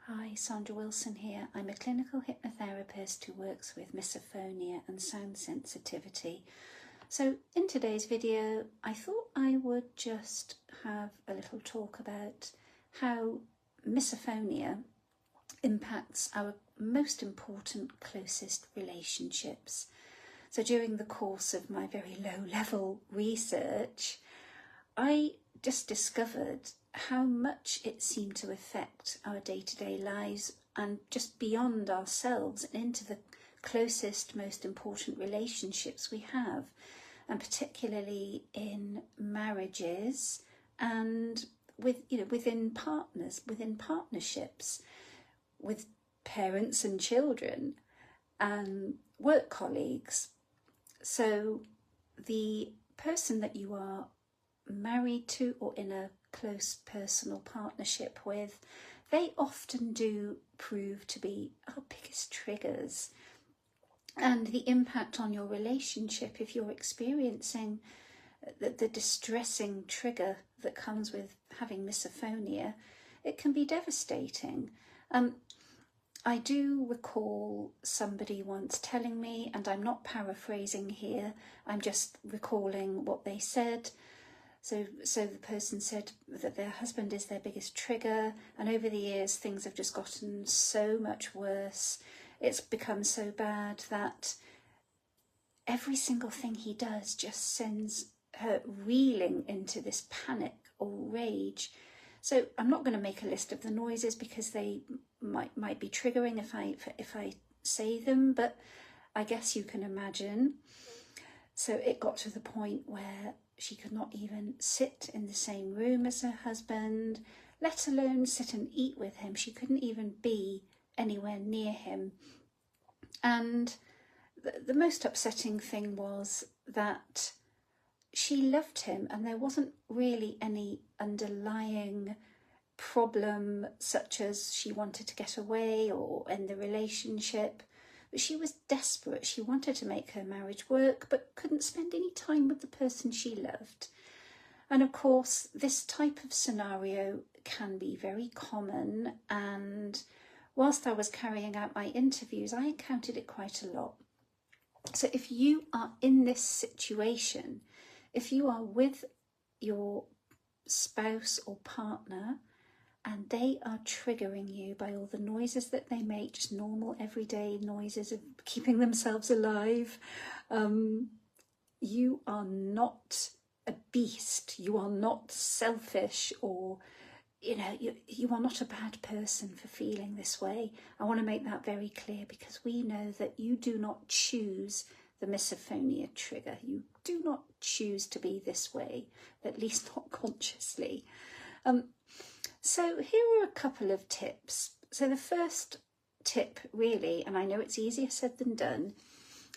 Hi, Sandra Wilson here. I'm a clinical hypnotherapist who works with misophonia and sound sensitivity. So in today's video, I thought I would just have a little talk about how misophonia impacts our most important, closest relationships. So during the course of my very low-level research, I just discovered how much it seemed to affect our day-to-day lives and just beyond ourselves and into the closest, most important relationships we have, and particularly in marriages and within partners, within partnerships, with parents and children and work colleagues. So the person that you are married to or in a close personal partnership with, they often do prove to be our biggest triggers. And the impact on your relationship, if you're experiencing the distressing trigger that comes with having misophonia, it can be devastating. I do recall somebody once telling me, and I'm not paraphrasing here, I'm just recalling what they said. So the person said that their husband is their biggest trigger, and over the years things have just gotten so much worse. It's become so bad that every single thing he does just sends her reeling into this panic or rage. So I'm not going to make a list of the noises because they might be triggering if I say them, but I guess you can imagine. So it got to the point where she could not even sit in the same room as her husband, let alone sit and eat with him. She couldn't even be anywhere near him. And the most upsetting thing was that she loved him and there wasn't really any underlying problem such as she wanted to get away or end the relationship. But she was desperate. She wanted to make her marriage work, but couldn't spend any time with the person she loved. And of course, this type of scenario can be very common. And whilst I was carrying out my interviews, I encountered it quite a lot. So if you are in this situation, if you are with your spouse or partner, and they are triggering you by all the noises that they make, just normal everyday noises of keeping themselves alive. You are not a beast. You are not selfish, or you are not a bad person for feeling this way. I want to make that very clear, because we know that you do not choose the misophonia trigger. You do not choose to be this way, at least not consciously. So here are a couple of tips. So the first tip really, and I know it's easier said than done,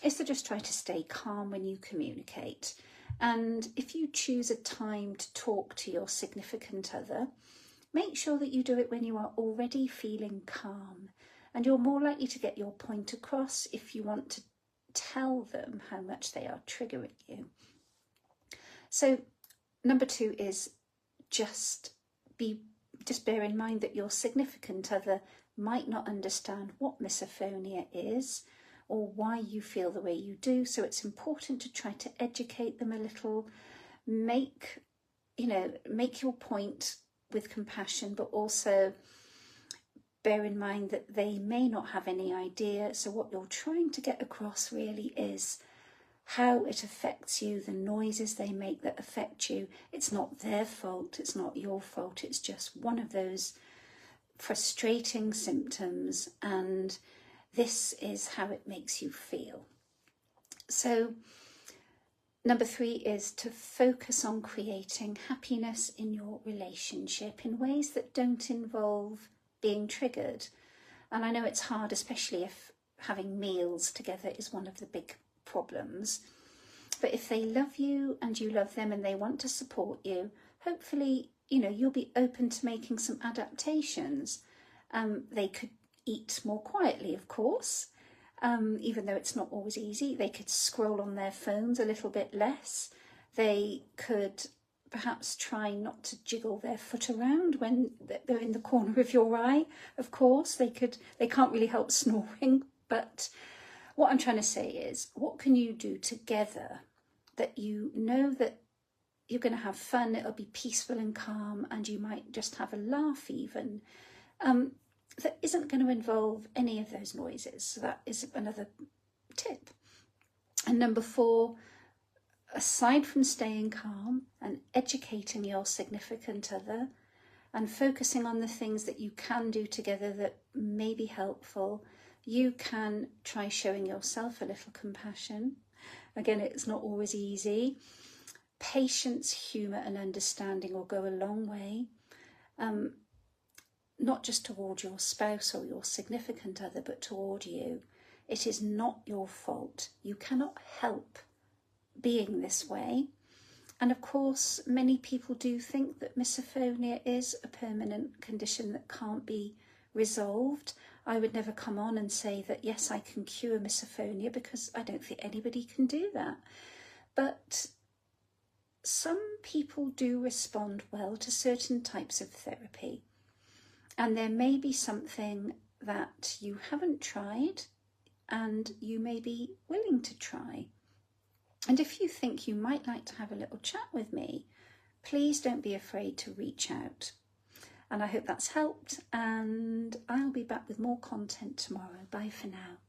is to just try to stay calm when you communicate. And if you choose a time to talk to your significant other, make sure that you do it when you are already feeling calm. And you're more likely to get your point across if you want to tell them how much they are triggering you. So number 2 is just bear in mind that your significant other might not understand what misophonia is or why you feel the way you do. So it's important to try to educate them a little, make your point with compassion, but also bear in mind that they may not have any idea. So what you're trying to get across really is how it affects you, the noises they make that affect you. It's not their fault, it's not your fault, it's just one of those frustrating symptoms, and this is how it makes you feel. So number 3 is to focus on creating happiness in your relationship in ways that don't involve being triggered. And I know it's hard, especially if having meals together is one of the big problems. But if they love you and you love them and they want to support you, hopefully, you'll be open to making some adaptations. They could eat more quietly, of course, even though it's not always easy. They could scroll on their phones a little bit less. They could perhaps trying not to jiggle their foot around when they're in the corner of your eye. Of course, they can't really help snoring, but what I'm trying to say is, what can you do together that you know that you're going to have fun, it'll be peaceful and calm, and you might just have a laugh even, that isn't going to involve any of those noises. So that is another tip. And number 4, aside from staying calm and educating your significant other and focusing on the things that you can do together that may be helpful, you can try showing yourself a little compassion. Again, it's not always easy. Patience, humour and understanding will go a long way, not just toward your spouse or your significant other, but toward you. It is not your fault. You cannot help being this way. And of course, many people do think that misophonia is a permanent condition that can't be resolved. I would never come on and say that, yes, I can cure misophonia, because I don't think anybody can do that. But some people do respond well to certain types of therapy. And there may be something that you haven't tried and you may be willing to try. And if you think you might like to have a little chat with me, please don't be afraid to reach out. And I hope that's helped, and I'll be back with more content tomorrow. Bye for now.